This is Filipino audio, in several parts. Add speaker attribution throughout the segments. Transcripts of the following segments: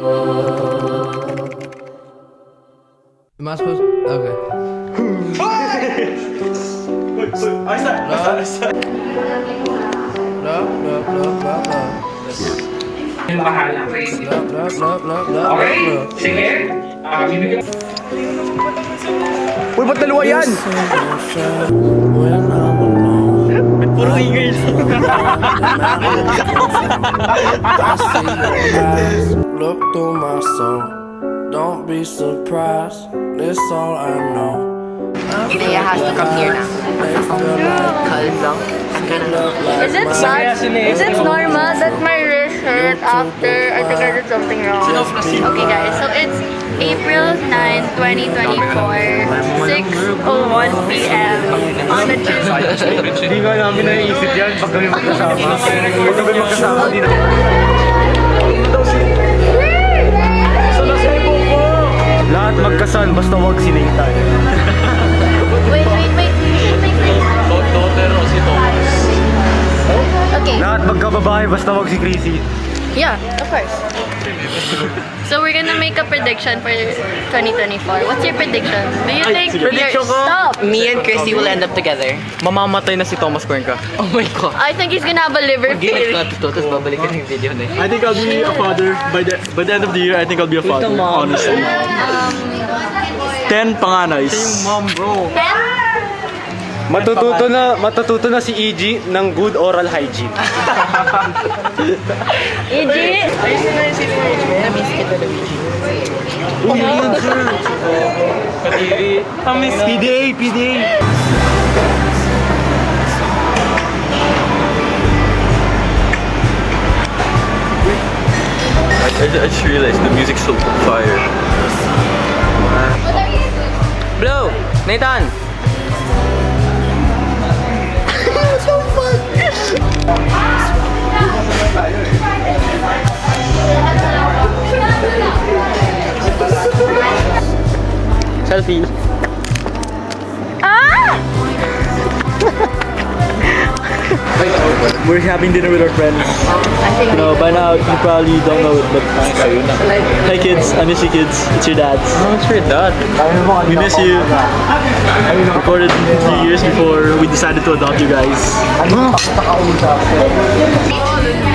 Speaker 1: Am I supposed? Okay.
Speaker 2: I start.
Speaker 1: Love.
Speaker 3: Yung bahala.
Speaker 1: Love.
Speaker 3: Okay? Sige. Bibigyan.
Speaker 2: Uy, ba't dalawa yan?
Speaker 1: When I'm alone,
Speaker 2: Puro ingay siya.
Speaker 1: I see your eyes look through my soul. Don't be surprised, that's all I know.
Speaker 4: Inaya has to come here now. Calm down.
Speaker 5: Is it bad? Is it normal that my wrist hurt after I think I did something wrong? Okay guys, so it's April 9, 2024, 6:01 p.m. on a Tuesday.
Speaker 2: Hindi ka namin naiisip yan pag kami magkasama. Pag kami magkasama, hindi na. Lahat magkasan, basta wag si Nathan.
Speaker 5: Wait. Okay.
Speaker 2: Lahat magkababae, basta wag si Chrissy.
Speaker 5: Yeah, of course. So we're gonna make a prediction for 2024. What's your prediction? Do you think
Speaker 4: Prediction ko?
Speaker 5: Stop!
Speaker 4: Me and Chrissy will end up together.
Speaker 2: Mamamatay na si Thomas Cuenca.
Speaker 4: Oh my god.
Speaker 5: I think he's gonna have a liver
Speaker 4: Gimmick
Speaker 5: fail.
Speaker 4: na to, tapos babalikan yung video na yun.
Speaker 6: I think I'll be a father by the end of the year. I think I'll be a father. Honestly, 10 panganays.
Speaker 2: Mom, bro. Matututo na si EG ng good oral hygiene.
Speaker 5: EG?
Speaker 4: Na-miss kita na video.
Speaker 2: PDA.
Speaker 6: I just realized the music's so fire.
Speaker 4: Bro! Nathan! Selfie.
Speaker 6: We're having dinner with our friends. You know, by now you probably don't know it, but hi kids, I miss you kids. It's your dads.
Speaker 2: Oh, it's your dad.
Speaker 6: We miss you. Recorded 3 years before we decided to adopt you guys.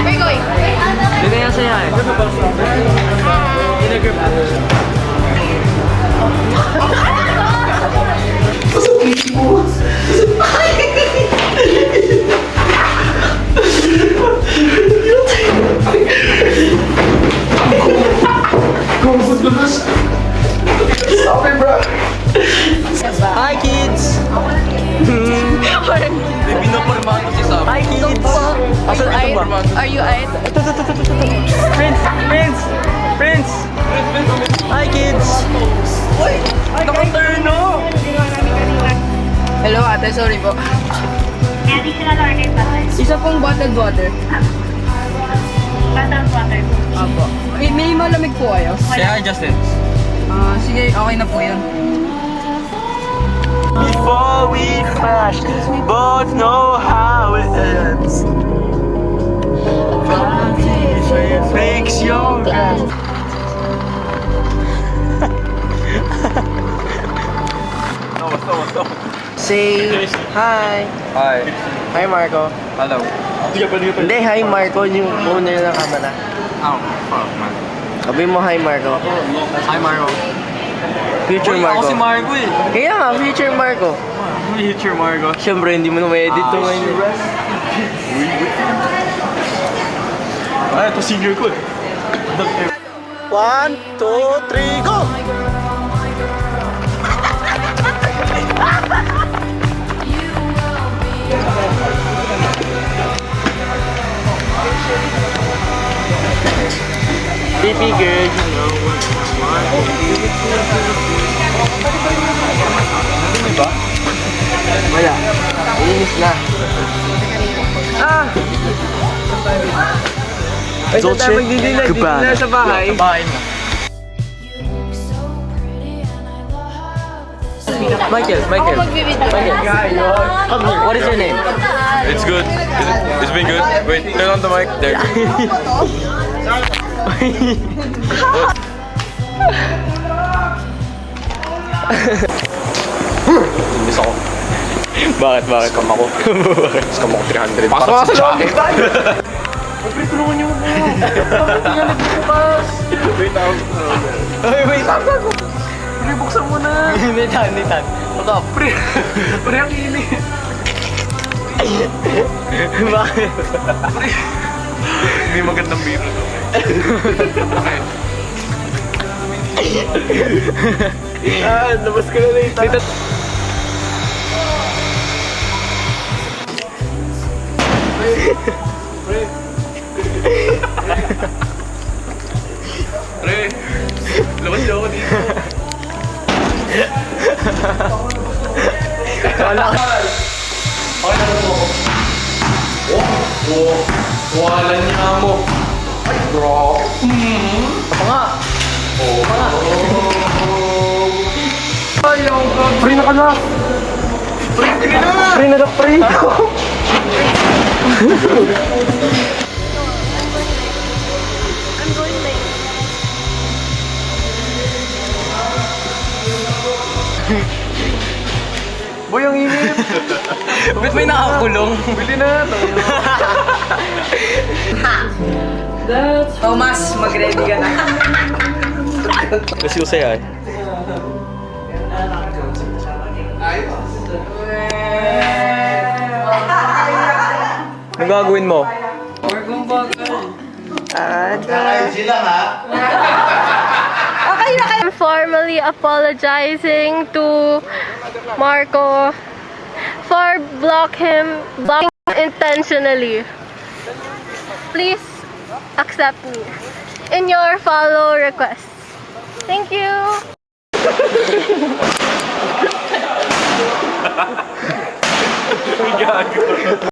Speaker 5: We're going.
Speaker 4: Hindi kaya saya eh. Hi kids! Hi kids!
Speaker 5: Are you eyed?
Speaker 4: Prince! Hi kids!
Speaker 5: Hello ate, sorry po.
Speaker 7: Additional order pa.
Speaker 5: Isa pong bottled water.
Speaker 7: Bottled water.
Speaker 5: Apo. May malamig po kayo?
Speaker 4: Say hi Justin.
Speaker 5: Sige, okay na po yan.
Speaker 6: Before we crash, both know how it ends. Makes your rest.
Speaker 4: Say hi. Hi Marco.
Speaker 2: Hello.
Speaker 4: Hindi, hi Marco, yung owner ng camera.
Speaker 2: Oh, fuck man.
Speaker 4: Sabi mo hi Marco.
Speaker 2: Hi Marco.
Speaker 4: Future Marco.
Speaker 2: Ako si Marco eh.
Speaker 4: Kaya nga, future Marco.
Speaker 2: Future Marco.
Speaker 4: Siyempre, hindi mo na ma-edit to ngayon.
Speaker 6: Ay, ito senior ko eh.
Speaker 2: 1, 2, 3, go!
Speaker 4: Baby girl, you know what I
Speaker 2: Diba?
Speaker 4: Wala. Inis na.
Speaker 6: Dolce Gabbana.
Speaker 4: Sa bahay. Michael. What is your name?
Speaker 8: It's good. It's been good. Wait, turn on the mic. There.
Speaker 2: Miss ako.
Speaker 6: Bakit?
Speaker 2: Scam ako. Scam ako 300.
Speaker 6: Pasok ka sa loob! Wait. Pre, buksan mo na. Nitan. Ito, pre. Pre, ang init. Bakit?
Speaker 2: Hindi magandang biro to.
Speaker 6: Labas ka na Nitan.
Speaker 2: Pre, labas niyo ako dito. Walan niya mo. Ay, bro.
Speaker 6: Apa nga?
Speaker 2: Ayaw ka.
Speaker 6: Pre na ka na! Pre na pre!
Speaker 5: I'm going late.
Speaker 6: Boy, ang init! Ba't may nakakulong? Bili na!
Speaker 4: Thomas, mag-ready ka na.
Speaker 6: Kasi ko sa'yo eh. Anong gagawin mo?
Speaker 5: I'm formally apologizing to Marco for blocking intentionally. Please accept me in your follow requests. Thank you.